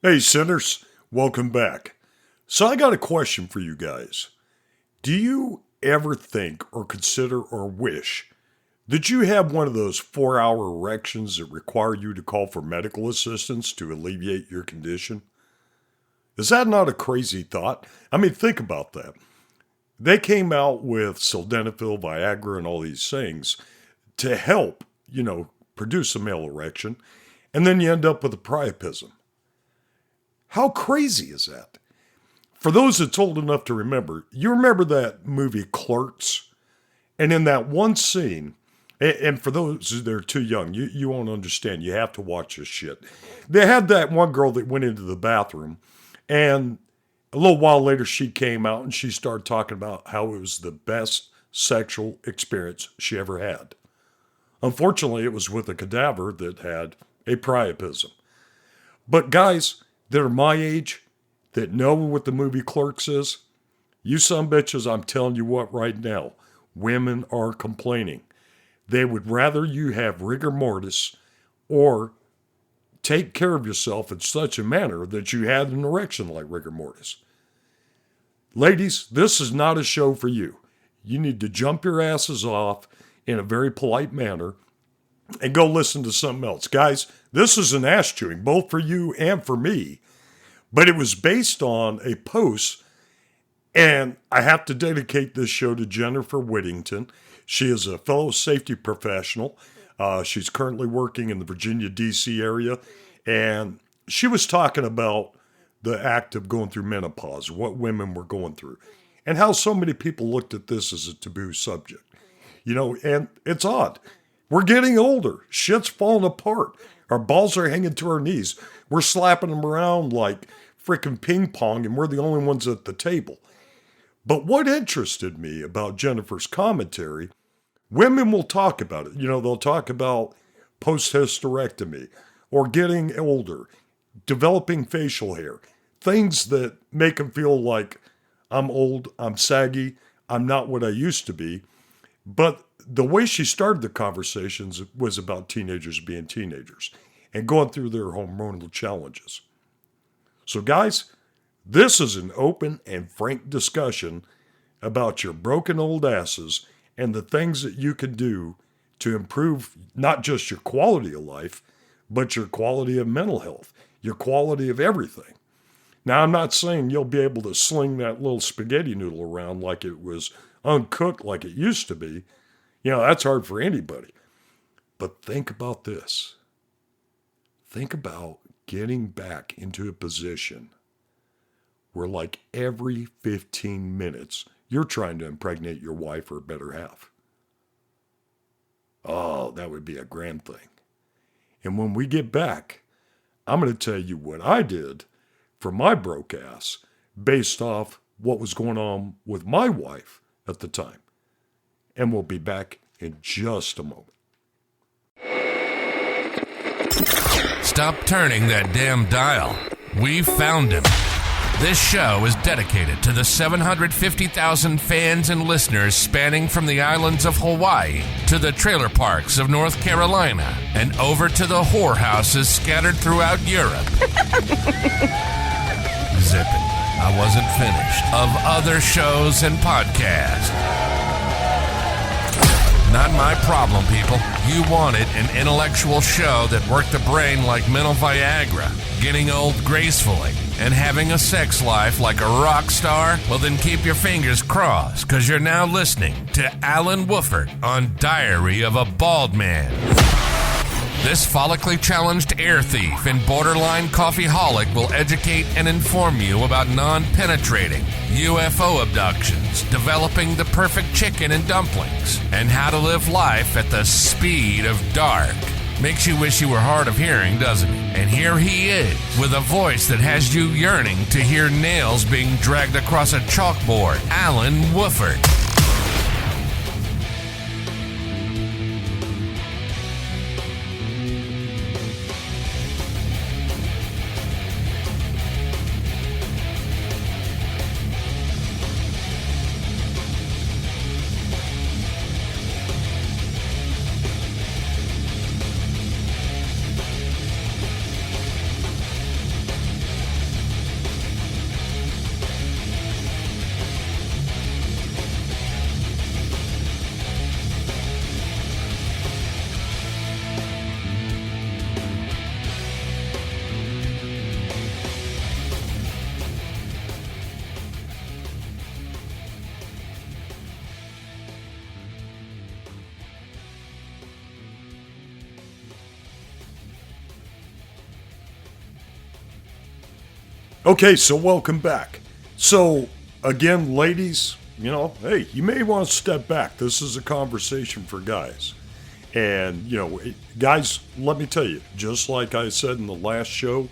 Hey, sinners, welcome back. So, I got a question for you guys. Do you ever think or consider or wish that you have one of those 4-hour erections that require you to call for medical assistance to alleviate your condition? Is that not a crazy thought? I mean, think about that. They came out with sildenafil, Viagra, and all these things to help, produce a male erection, and then you end up with a priapism. How crazy is that? For those that's old enough to remember, you remember that movie Clerks? And in that one scene, and for those that are too young, you won't understand. You have to watch this shit. They had that one girl that went into the bathroom, and a little while later she came out and she started talking about how it was the best sexual experience she ever had. Unfortunately, it was with a cadaver that had a priapism. But guys that are my age, that know what the movie Clerks is, you sumbitches, I'm telling you what right now, women are complaining. They would rather you have rigor mortis or take care of yourself in such a manner that you had an erection like rigor mortis. Ladies, this is not a show for you. You need to jump your asses off in a very polite manner and go listen to something else. Guys, this is an ass chewing, both for you and for me. But it was based on a post, and I have to dedicate this show to Jennifer Whittington. She is a fellow safety professional. She's currently working in the Virginia, D.C. area, and she was talking about the act of going through menopause, what women were going through, and how so many people looked at this as a taboo subject. And it's odd. We're getting older. Shit's falling apart. Our balls are hanging to our knees. We're slapping them around like freaking ping pong, and we're the only ones at the table. But what interested me about Jennifer's commentary, women will talk about it. They'll talk about post-hysterectomy or getting older, developing facial hair, things that make them feel like I'm old, I'm saggy, I'm not what I used to be. But the way she started the conversations was about teenagers being teenagers and going through their hormonal challenges. So guys, this is an open and frank discussion about your broken old asses and the things that you can do to improve not just your quality of life, but your quality of mental health, your quality of everything. Now, I'm not saying you'll be able to sling that little spaghetti noodle around like it was uncooked like it used to be. That's hard for anybody. But think about this. Think about getting back into a position where like every 15 minutes, you're trying to impregnate your wife or better half. Oh, that would be a grand thing. And when we get back, I'm going to tell you what I did for my broke ass based off what was going on with my wife at the time. And we'll be back in just a moment. Stop turning that damn dial. We found him. This show is dedicated to the 750,000 fans and listeners spanning from the islands of Hawaii to the trailer parks of North Carolina and over to the whorehouses scattered throughout Europe. Zippin'. I wasn't finished. Of other shows and podcasts. Not my problem, people. You wanted an intellectual show that worked the brain like mental Viagra, getting old gracefully, and having a sex life like a rock star? Well, then keep your fingers crossed, because you're now listening to Alan Wooford on Diary of a Bald Man. This follically challenged air thief and borderline coffeeholic will educate and inform you about non-penetrating, UFO abductions, developing the perfect chicken and dumplings, and how to live life at the speed of dark. Makes you wish you were hard of hearing, doesn't it? And here he is, with a voice that has you yearning to hear nails being dragged across a chalkboard. Alan Wooford. Okay, so welcome back. So, again, ladies, hey, you may want to step back. This is a conversation for guys. And, guys, let me tell you, just like I said in the last show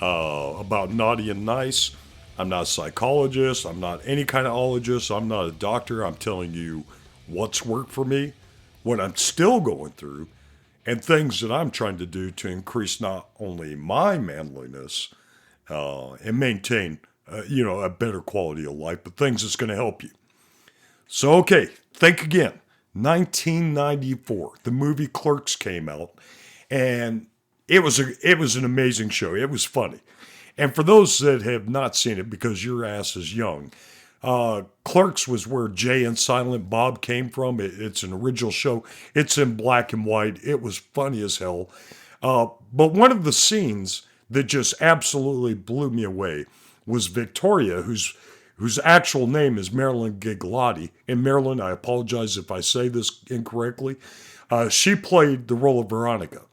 about naughty and nice, I'm not a psychologist. I'm not any kind of ologist. I'm not a doctor. I'm telling you what's worked for me, what I'm still going through, and things that I'm trying to do to increase not only my manliness and maintain, a better quality of life, but things that's going to help you. So, okay, think again. 1994, the movie Clerks came out, and it was an amazing show. It was funny, and for those that have not seen it, because your ass is young, Clerks was where Jay and Silent Bob came from. It's an original show. It's in black and white. It was funny as hell. But one of the scenes that just absolutely blew me away was Victoria, whose actual name is Marilyn Giglotti. And Marilyn, I apologize if I say this incorrectly. She played the role of Veronica.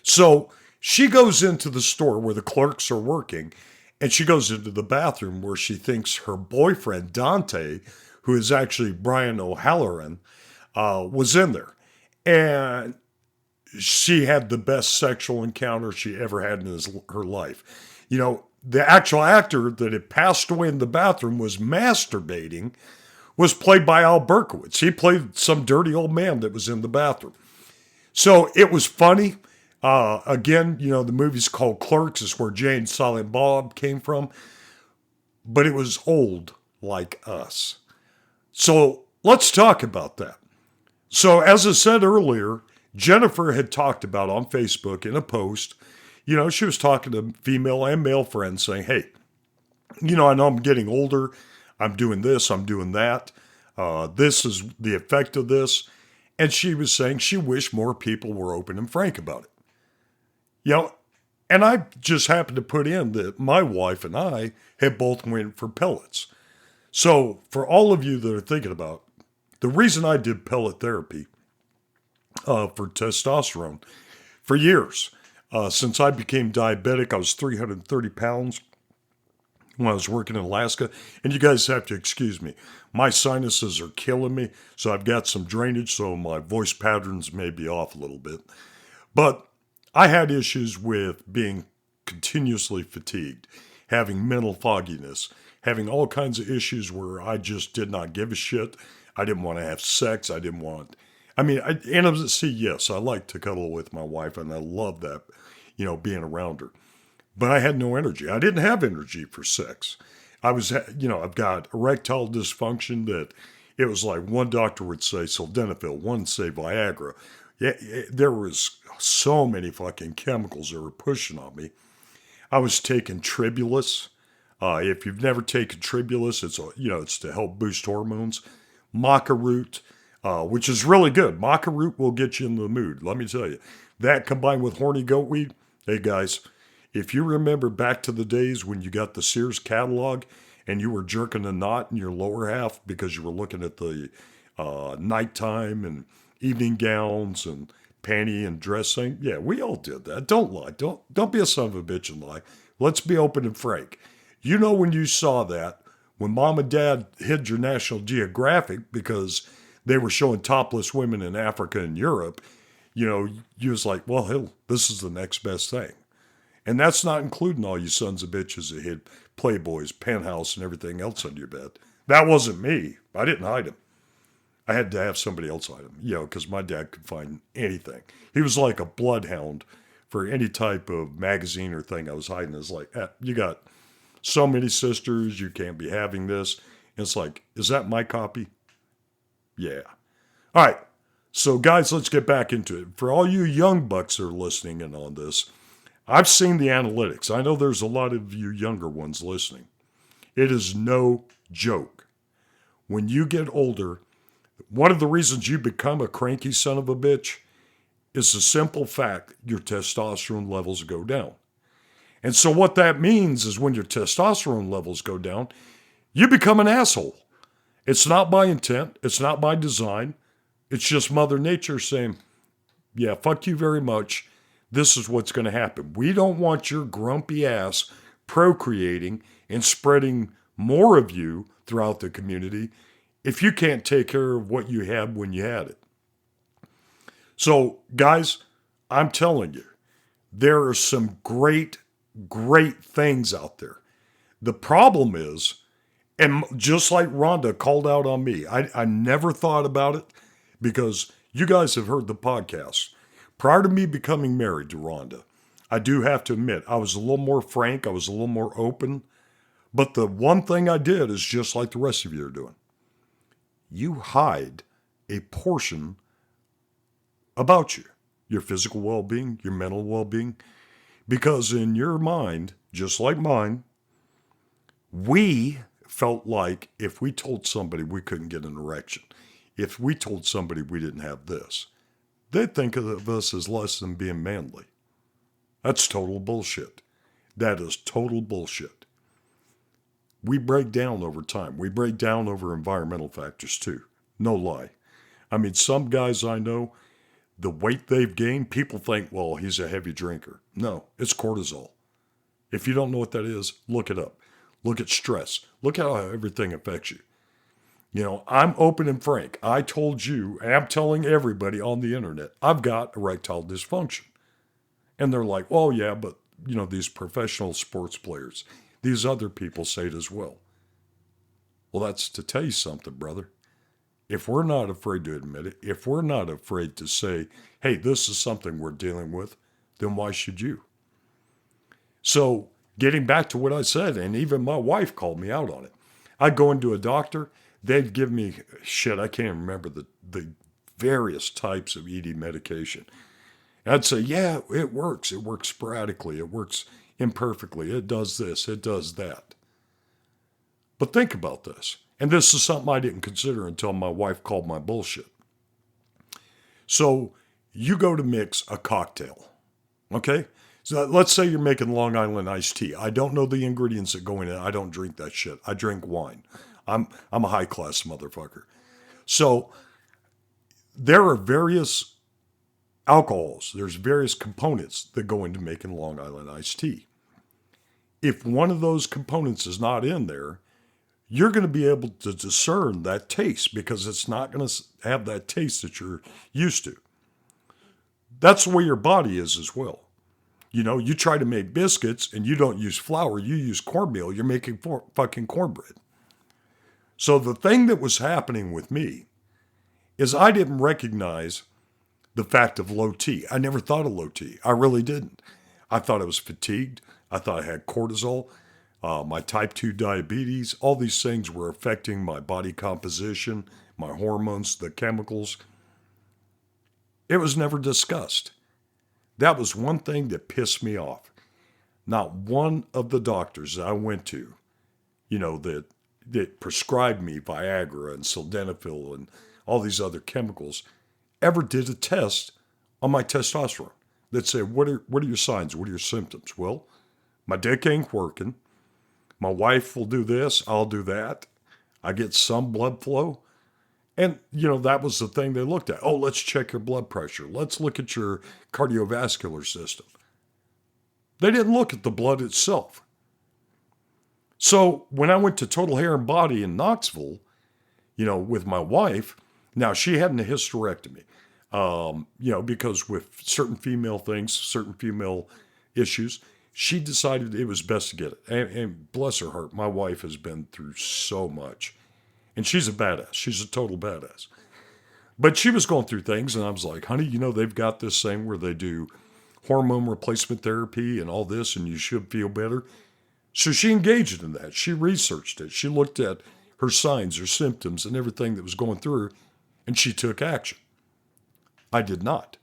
So she goes into the store where the clerks are working, and she goes into the bathroom where she thinks her boyfriend, Dante, who is actually Brian O'Halloran, was in there. And she had the best sexual encounter she ever had in her life. The actual actor that had passed away in the bathroom was masturbating, was played by Al Berkowitz. He played some dirty old man that was in the bathroom. So it was funny. Again, the movie's called Clerks. It's where Jay and Silent Bob came from. But it was old like us. So let's talk about that. So as I said earlier, Jennifer had talked about on Facebook in a post, she was talking to female and male friends saying, hey, I know I'm getting older. I'm doing this. I'm doing that. This is the effect of this. And she was saying she wished more people were open and frank about it. And I just happened to put in that my wife and I have both went for pellets. So for all of you that are thinking about, the reason I did pellet therapy for testosterone for years, since I became diabetic, I was 330 pounds when I was working in Alaska. And you guys have to excuse me. My sinuses are killing me, so I've got some drainage, so my voice patterns may be off a little bit. But I had issues with being continuously fatigued, having mental fogginess, having all kinds of issues where I just did not give a shit. I didn't want to have sex. Yes, I like to cuddle with my wife, and I love that, being around her. But I had no energy. I didn't have energy for sex. I've got erectile dysfunction that it was like one doctor would say sildenafil, one say Viagra. Yeah, there was so many fucking chemicals that were pushing on me. I was taking Tribulus. If you've never taken Tribulus, it's to help boost hormones. Maca root, which is really good. Maca root will get you in the mood, let me tell you. That combined with horny goat weed, hey guys, if you remember back to the days when you got the Sears catalog and you were jerking a knot in your lower half because you were looking at the nighttime and evening gowns and panty and dressing, yeah, we all did that. Don't lie. Don't be a son of a bitch and lie. Let's be open and frank. When you saw that, when mom and dad hid your National Geographic because they were showing topless women in Africa and Europe, you was like, well, hell, this is the next best thing. And that's not including all you sons of bitches that hid Playboys, Penthouse, and everything else under your bed. That wasn't me. I didn't hide them. I had to have somebody else hide them, because my dad could find anything. He was like a bloodhound for any type of magazine or thing I was hiding. It's like, you got so many sisters, you can't be having this. And it's like, is that my copy? Yeah. All right. So, guys, let's get back into it. For all you young bucks that are listening in on this, I've seen the analytics. I know there's a lot of you younger ones listening. It is no joke. When you get older, one of the reasons you become a cranky son of a bitch is the simple fact your testosterone levels go down. And so what that means is when your testosterone levels go down, you become an asshole. It's not by intent. It's not by design. It's just Mother Nature saying, yeah, fuck you very much. This is what's going to happen. We don't want your grumpy ass procreating and spreading more of you throughout the community if you can't take care of what you had when you had it? So, guys, I'm telling you, there are some great, great things out there. The problem is, and just like Rhonda called out on me, I never thought about it because you guys have heard the podcast. Prior to me becoming married to Rhonda, I do have to admit, I was a little more frank, I was a little more open. But the one thing I did is just like the rest of you are doing. You hide a portion about you, your physical well-being, your mental well-being, because in your mind, just like mine, we felt like if we told somebody we couldn't get an erection, if we told somebody we didn't have this, they'd think of us as less than being manly. That's total bullshit. That is total bullshit. We break down over time. We break down over environmental factors too. No lie. I mean, some guys I know, the weight they've gained, people think, well, he's a heavy drinker. No, it's cortisol. If you don't know what that is, look it up. Look at stress. Look how everything affects you. You know, I'm open and frank. I told you, and I'm telling everybody on the internet, I've got erectile dysfunction. And they're like, oh yeah, but you know, these professional sports players, these other people say it as well. Well, that's to tell you something, brother. If we're not afraid to admit it, if we're not afraid to say, hey, this is something we're dealing with, then why should you? So getting back to what I said, and even my wife called me out on it. I'd go into a doctor, they'd give me shit, I can't remember the various types of ED medication. And I'd say, yeah, it works. It works sporadically. It works imperfectly. It does this. It does that. But think about this. And this is something I didn't consider until my wife called my bullshit. So you go to mix a cocktail, okay? So let's say you're making Long Island iced tea. I don't know the ingredients that go in it. I don't drink that shit. I drink wine. I'm a high class motherfucker. So there are various alcohols. There's various components that go into making Long Island iced tea. If one of those components is not in there, you're going to be able to discern that taste because it's not going to have that taste that you're used to. That's the way your body is as well. You know, you try to make biscuits and you don't use flour, you use cornmeal, you're making fucking cornbread. So the thing that was happening with me is I didn't recognize the fact of low T. I never thought of low T. I really didn't. I thought I was fatigued. I thought I had cortisol. My type 2 diabetes, all these things were affecting my body composition, my hormones, the chemicals. It was never discussed. That was one thing that pissed me off. Not one of the doctors that I went to, you know, that prescribed me Viagra and sildenafil and all these other chemicals ever did a test on my testosterone that said, what are your signs? What are your symptoms? Well, my dick ain't working. My wife will do this, I'll do that. I get some blood flow. And, you know, that was the thing they looked at. Oh, let's check your blood pressure. Let's look at your cardiovascular system. They didn't look at the blood itself. So when I went to Total Hair and Body in Knoxville, you know, with my wife, now she had a hysterectomy, you know, because with certain female things, certain female issues, she decided it was best to get it. And bless her heart, my wife has been through so much. And she's a badass. She's a total badass. But she was going through things, and I was like, honey, you know, they've got this thing where they do hormone replacement therapy and all this, and you should feel better. So she engaged in that. She researched it. She looked at her signs, her symptoms, and everything that was going through her, and she took action. I did not.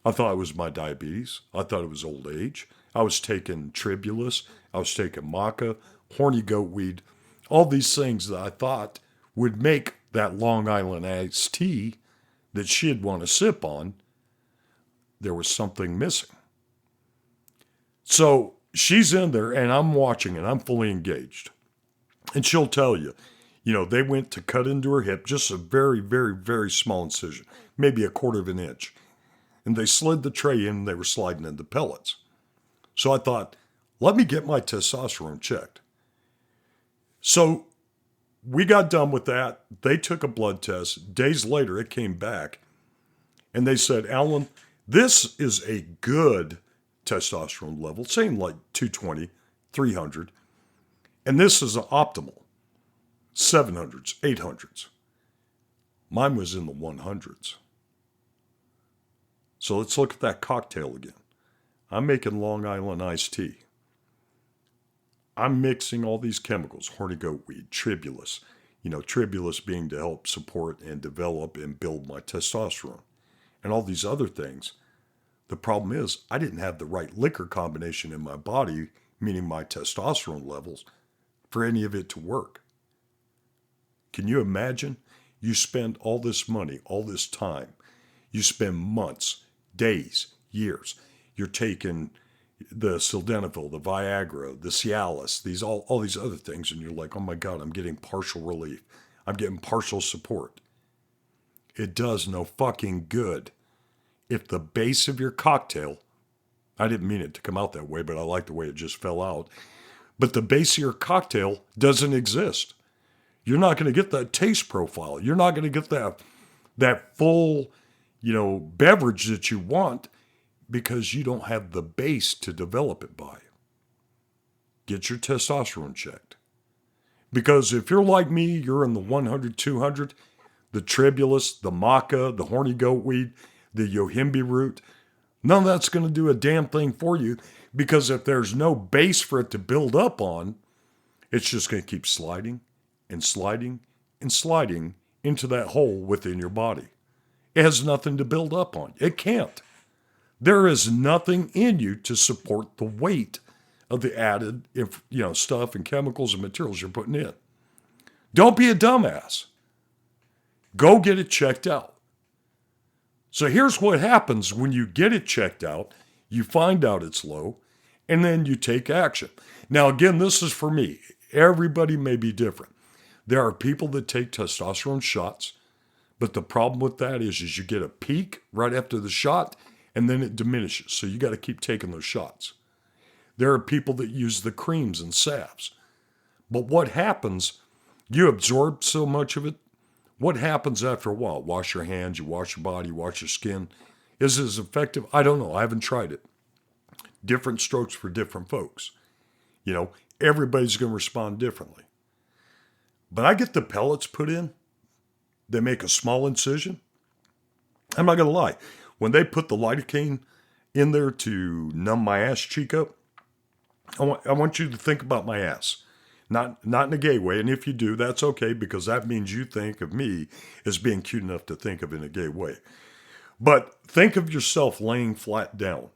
I thought it was my diabetes. I thought it was old age. I was taking Tribulus. I was taking maca, horny goat weed, all these things that I thought would make that Long Island iced tea that she'd want to sip on. There was something missing. So she's in there and I'm watching and I'm fully engaged. And she'll tell you, you know, they went to cut into her hip, just a very, very, very small incision, maybe 1/4 of an inch. And they slid the tray in and they were sliding into pellets. So I thought, let me get my testosterone checked. So we got done with that. They took a blood test. Days later, it came back. And they said, Alan, this is a good testosterone level, saying like 220, 300. And this is an optimal, 700s, 800s. Mine was in the 100s. So let's look at that cocktail again. I'm making Long Island iced tea. I'm mixing all these chemicals, horny goat weed, tribulus. Tribulus being to help support and develop and build my testosterone. And all these other things. The problem is I didn't have the right liquor combination in my body, meaning my testosterone levels, for any of it to work. Can you imagine? You spend all this money, all this time. You spend months, days, years. You're taking the sildenafil, the Viagra, the Cialis, all these other things, and you're like, oh my God, I'm getting partial relief. I'm getting partial support. It does no fucking good if the base of your cocktail, I didn't mean it to come out that way, but I like the way it just fell out, but the base of your cocktail doesn't exist. You're not going to get that taste profile. You're not going to get that full, beverage that you want because you don't have the base to develop it by. Get your testosterone checked. Because if you're like me, you're in the 100, 200, the tribulus, the maca, the horny goat weed, the yohimbe root, none of that's going to do a damn thing for you because if there's no base for it to build up on, it's just going to keep sliding and sliding and sliding into that hole within your body. It has nothing to build up on. It can't. There is nothing in you to support the weight of the added, stuff and chemicals and materials you're putting in. Don't be a dumbass. Go get it checked out. So here's what happens when you get it checked out. You find out it's low, and then you take action. Now, again, this is for me. Everybody may be different. There are people that take testosterone shots, but the problem with that is you get a peak right after the shot, and then it diminishes. So you got to keep taking those shots. There are people that use the creams and salves. But what happens, you absorb so much of it, what happens after a while? Wash your hands, you wash your body, wash your skin. Is it as effective? I don't know. I haven't tried it. Different strokes for different folks. Everybody's going to respond differently. But I get the pellets put in. They make a small incision. I'm not going to lie. When they put the lidocaine in there to numb my ass cheek up, I want you to think about my ass. Not in a gay way, and if you do, that's okay, because that means you think of me as being cute enough to think of in a gay way. But think of yourself laying flat down.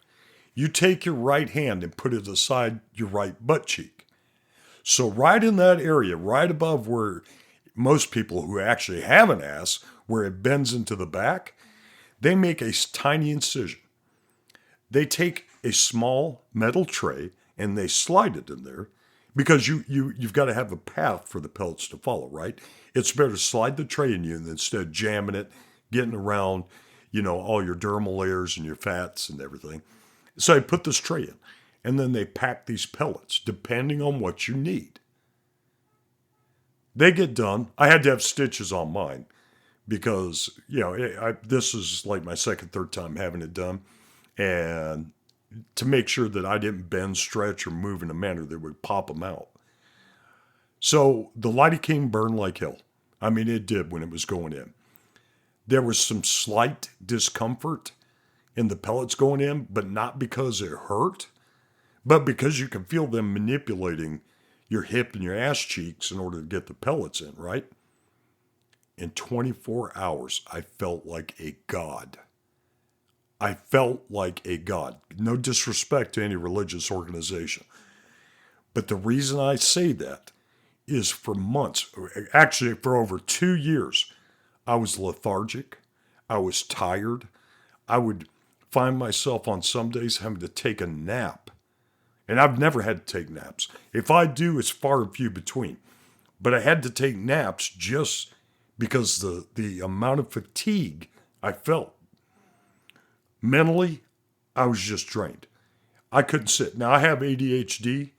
You take your right hand and put it aside your right butt cheek. So right in that area, right above where most people who actually have an ass, where it bends into the back, they make a tiny incision. They take a small metal tray and they slide it in there, because you've got to have a path for the pellets to follow, right? It's better to slide the tray in you instead of jamming it, getting around, all your dermal layers and your fats and everything. So I put this tray in, and then they pack these pellets, depending on what you need. They get done. I had to have stitches on mine because, this is like my second, third time having it done. And to make sure that I didn't bend, stretch, or move in a manner that would pop them out. So the lidocaine burned like hell. I mean, it did when it was going in. There was some slight discomfort in the pellets going in, but not because it hurt, but because you can feel them manipulating your hip and your ass cheeks in order to get the pellets in, right? In 24 hours, I felt like a god. I felt like a god. No disrespect to any religious organization. But the reason I say that is for months, actually for over 2 years, I was lethargic. I was tired. I would find myself on some days having to take a nap. And I've never had to take naps. If I do, it's far and few between. But I had to take naps just because the amount of fatigue I felt. Mentally, I was just drained. I couldn't sit. Now I have ADHD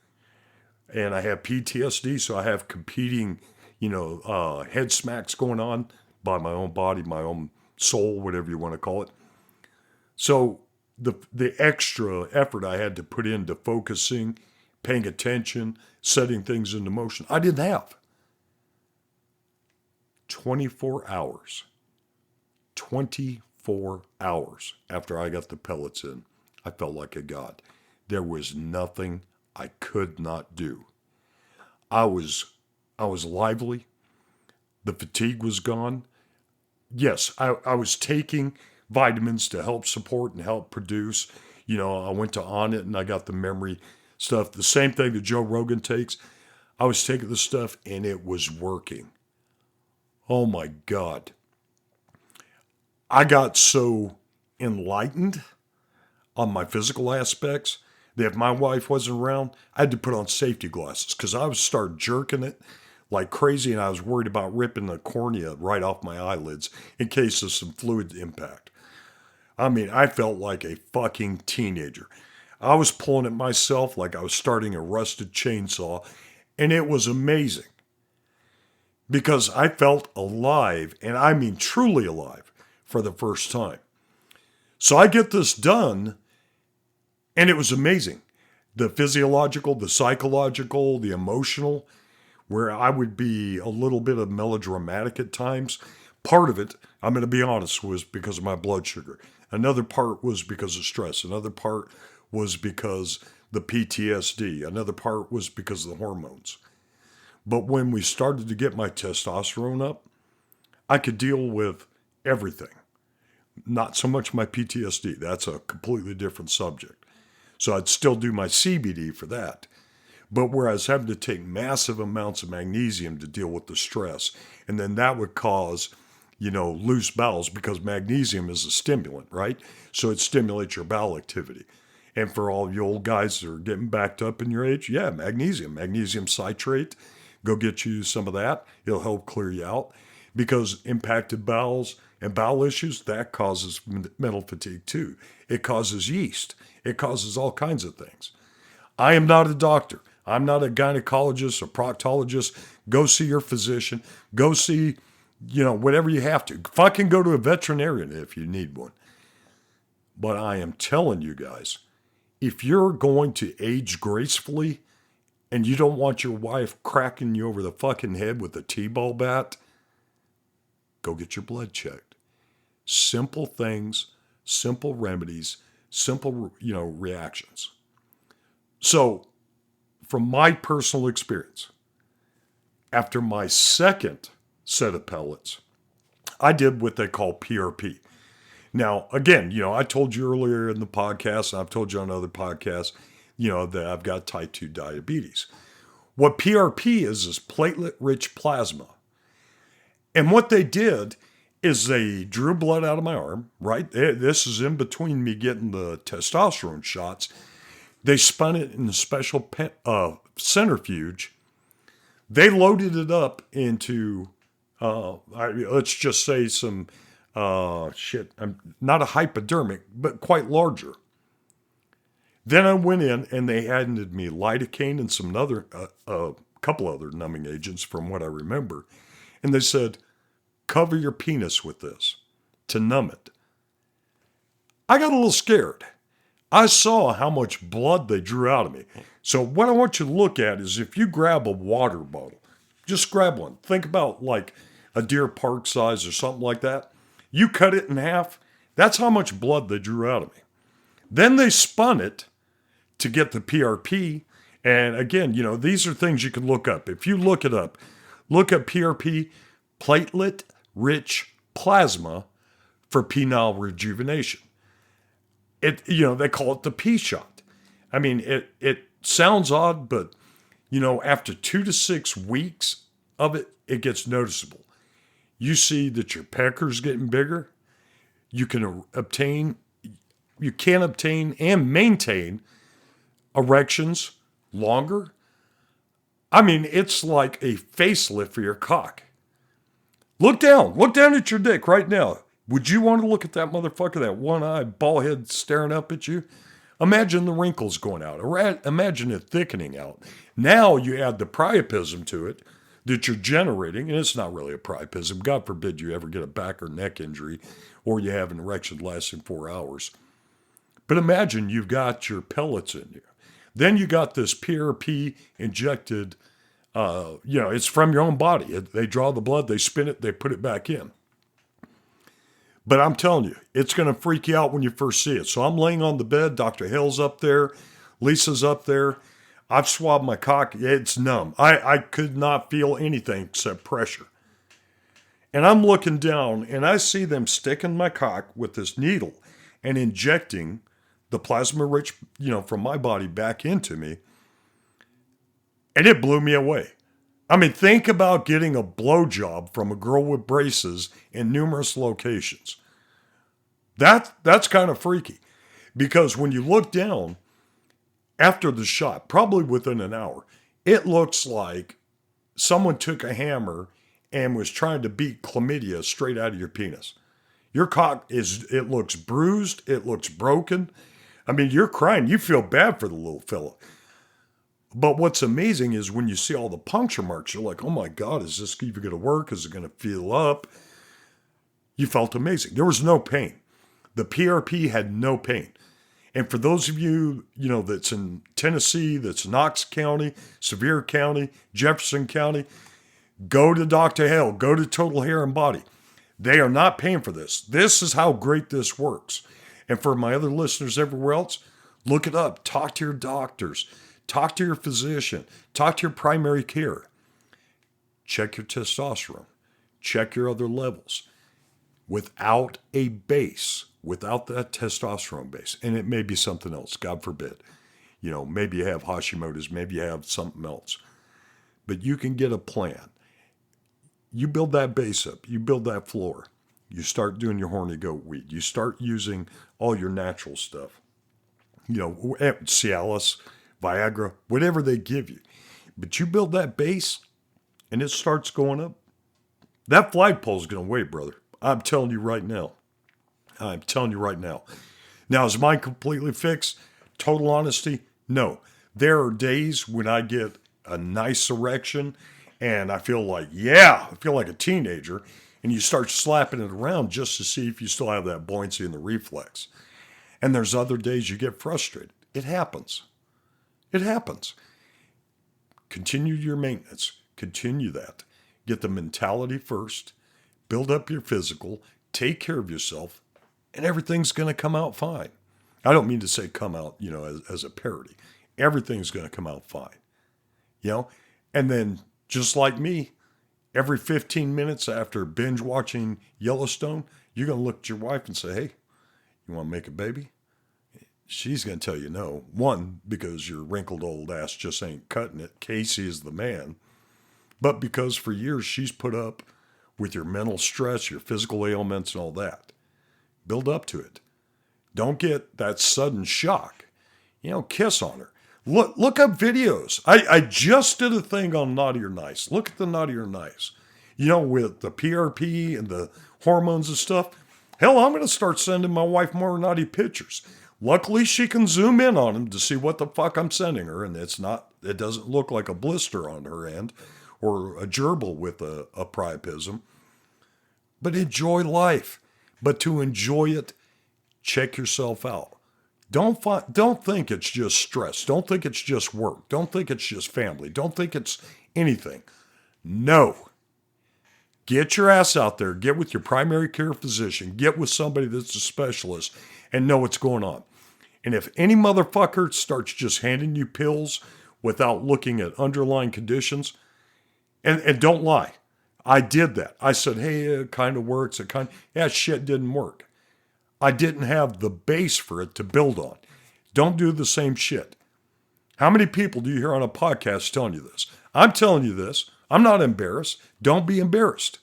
and I have PTSD, so I have competing, head smacks going on by my own body, my own soul, whatever you want to call it. So the extra effort I had to put into focusing, paying attention, setting things into motion, I didn't have. 24 hours. 24 hours after I got the pellets in, I felt like a god. There was nothing I could not do. I was lively. The fatigue was gone. Yes, I was taking vitamins to help support and help produce. I went to On It and I got the memory stuff. The same thing that Joe Rogan takes. I was taking the stuff and it was working. Oh my God. I got so enlightened on my physical aspects that if my wife wasn't around, I had to put on safety glasses because I would start jerking it like crazy and I was worried about ripping the cornea right off my eyelids in case of some fluid impact. I mean, I felt like a fucking teenager. I was pulling at myself like I was starting a rusted chainsaw, and it was amazing because I felt alive, and I mean truly alive, for the first time. So I get this done, and it was amazing. The physiological, the psychological, the emotional, where I would be a little bit of melodramatic at times. Part of it, I'm going to be honest, was because of my blood sugar. Another part was because of stress. Another part was because the PTSD. Another part was because of the hormones. But when we started to get my testosterone up, I could deal with everything. Not so much my PTSD. That's a completely different subject. So I'd still do my CBD for that. But where I was having to take massive amounts of magnesium to deal with the stress, and then that would cause, loose bowels because magnesium is a stimulant, right? So it stimulates your bowel activity. And for all you old guys that are getting backed up in your age, yeah, magnesium citrate, go get you some of that. It'll help clear you out because impacted bowels and bowel issues, that causes mental fatigue too. It causes yeast. It causes all kinds of things. I am not a doctor. I'm not a gynecologist or proctologist. Go see your physician. Go see, whatever you have to. Fucking go to a veterinarian if you need one. But I am telling you guys, if you're going to age gracefully and you don't want your wife cracking you over the fucking head with a T-ball bat, go get your blood checked. Simple things, simple remedies, simple, reactions. So, from my personal experience, after my second set of pellets, I did what they call PRP. Now, again, I told you earlier in the podcast, and I've told you on other podcasts, that I've got type 2 diabetes. What PRP is platelet-rich plasma. And what they did is they drew blood out of my arm, right? This is in between me getting the testosterone shots. They spun it in a special centrifuge. They loaded it up into, let's just say some, not a hypodermic, but quite larger. Then I went in and they handed me lidocaine and some other, a couple other numbing agents from what I remember. And they said, cover your penis with this to numb it. I got a little scared. I saw how much blood they drew out of me. So what I want you to look at is if you grab a water bottle, just grab one. Think about like a Deer Park size or something like that. You cut it in half. That's how much blood they drew out of me. Then they spun it to get the PRP. And again, these are things you can look up. If you look it up, look at PRP, platelet-rich plasma for penile rejuvenation. They call it the P shot. I mean, it sounds odd, but, after 2 to 6 weeks of it, it gets noticeable. You see that your pecker's getting bigger. You can obtain and maintain erections longer. I mean, it's like a facelift for your cock. Look down at your dick right now. Would you want to look at that motherfucker, that one-eyed ball head staring up at you? Imagine the wrinkles going out. Imagine it thickening out. Now you add the priapism to it that you're generating, and it's not really a priapism. God forbid you ever get a back or neck injury or you have an erection lasting 4 hours. But imagine you've got your pellets in you. Then you got this PRP injected, it's from your own body. They draw the blood, they spin it, they put it back in. But I'm telling you, it's going to freak you out when you first see it. So I'm laying on the bed. Dr. Hill's up there. Lisa's up there. I've swabbed my cock. It's numb. I could not feel anything except pressure. And I'm looking down, and I see them sticking my cock with this needle and injecting the plasma-rich, from my body back into me. And it blew me away. I mean, think about getting a blowjob from a girl with braces in numerous locations. That's kind of freaky, because when you look down after the shot, probably within an hour, it looks like someone took a hammer and was trying to beat chlamydia straight out of your penis. Your cock it looks bruised, it looks broken. I mean, you're crying. You feel bad for the little fella. But what's amazing is when you see all the puncture marks, you're like, oh my God, is this even going to work? Is it going to feel up? You felt amazing. There was no pain. The PRP had no pain. And for those of you, that's in Tennessee, that's Knox County, Sevier County, Jefferson County, go to Dr. Hale, go to Total Hair and Body. They are not paying for this. This is how great this works. And for my other listeners everywhere else, look it up. Talk to your doctors. Talk to your physician. Talk to your primary care. Check your testosterone. Check your other levels. Without a base, without that testosterone base, and it may be something else, God forbid. Maybe you have Hashimoto's, maybe you have something else. But you can get a plan. You build that base up. You build that floor. You start doing your horny goat weed. You start using all your natural stuff. Cialis, Viagra, whatever they give you. But you build that base and it starts going up. That flagpole's going to wait, brother. I'm telling you right now. Now, is mine completely fixed? Total honesty, no. There are days when I get a nice erection and I feel like a teenager, and you start slapping it around just to see if you still have that buoyancy in the reflex. And there's other days you get frustrated. It happens. Continue your maintenance. Continue that. Get the mentality first. Build up your physical. Take care of yourself. And everything's going to come out fine. I don't mean to say come out, as a parody. Everything's going to come out fine. And then, just like me, every 15 minutes after binge watching Yellowstone, you're going to look at your wife and say, hey, you want to make a baby? She's going to tell you no. One, because your wrinkled old ass just ain't cutting it. Casey is the man. But because for years she's put up with your mental stress, your physical ailments, and all that. Build up to it. Don't get that sudden shock. Kiss on her. Look up videos. I just did a thing on Naughty or Nice. Look at the Naughty or Nice. With the PRP and the hormones and stuff. Hell, I'm going to start sending my wife more naughty pictures. Luckily, she can zoom in on them to see what the fuck I'm sending her, and it doesn't look like a blister on her end or a gerbil with a priapism. But enjoy life. But to enjoy it, check yourself out. Don't think it's just stress. Don't think it's just work. Don't think it's just family. Don't think it's anything. No. Get your ass out there. Get with your primary care physician. Get with somebody that's a specialist and know what's going on. And if any motherfucker starts just handing you pills without looking at underlying conditions, and don't lie. I did that. I said, hey, it kind of works. Shit didn't work. I didn't have the base for it to build on. Don't do the same shit. How many people do you hear on a podcast telling you this? I'm telling you this. I'm not embarrassed. Don't be embarrassed.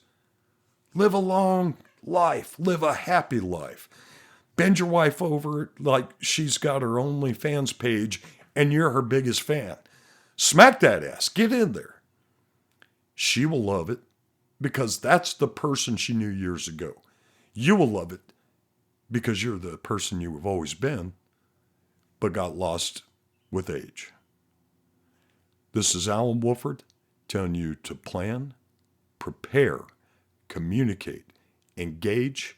Live a long life. Live a happy life. Bend your wife over like she's got her OnlyFans page and you're her biggest fan. Smack that ass. Get in there. She will love it because that's the person she knew years ago. You will love it because you're the person you have always been. but got lost with age. This is Alan Wolford telling you to plan, prepare, communicate, engage,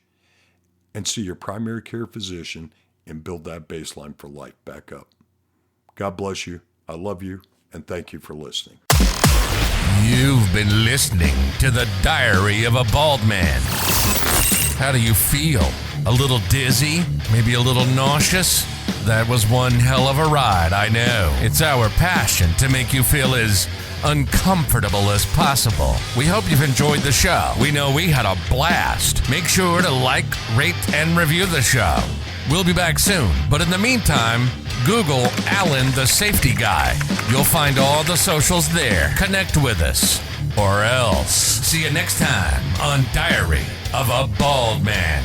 and see your primary care physician and build that baseline for life back up. God bless you. I love you, and thank you for listening. You've been listening to The Diary of a Bald Man. How do you feel? A little dizzy? Maybe a little nauseous? That was one hell of a ride, I know. It's our passion to make you feel as uncomfortable as possible. We hope you've enjoyed the show. We know we had a blast. Make sure to like, rate, and review the show. We'll be back soon, but in the meantime, Google Alan the Safety Guy. You'll find all the socials there. Connect with us, or else. See you next time on Diary of a Bald Man.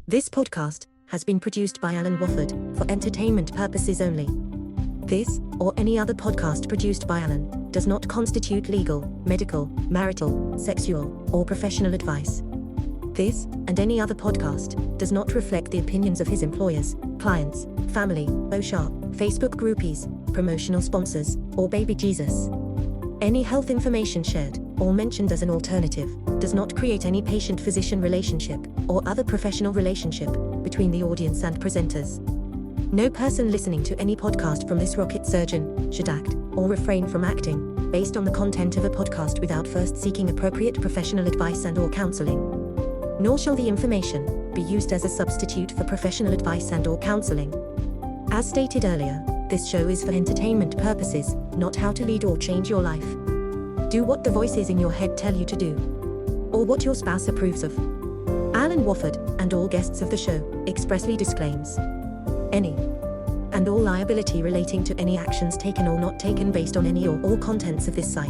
This podcast has been produced by Alan Wofford for entertainment purposes only. This, or any other podcast produced by Alan, does not constitute legal, medical, marital, sexual, or professional advice. This, and any other podcast, does not reflect the opinions of his employers, clients, family, Facebook groupies, promotional sponsors, or baby Jesus. Any health information shared, or mentioned as an alternative, does not create any patient-physician relationship, or other professional relationship, between the audience and presenters. No person listening to any podcast from this rocket surgeon should act, or refrain from acting, based on the content of a podcast without first seeking appropriate professional advice and/or counseling. Nor shall the information be used as a substitute for professional advice and/or counseling. As stated earlier, this show is for entertainment purposes, not how to lead or change your life. Do what the voices in your head tell you to do, or what your spouse approves of. Alan Wofford, and all guests of the show, expressly disclaims any and all liability relating to any actions taken or not taken based on any or all contents of this site.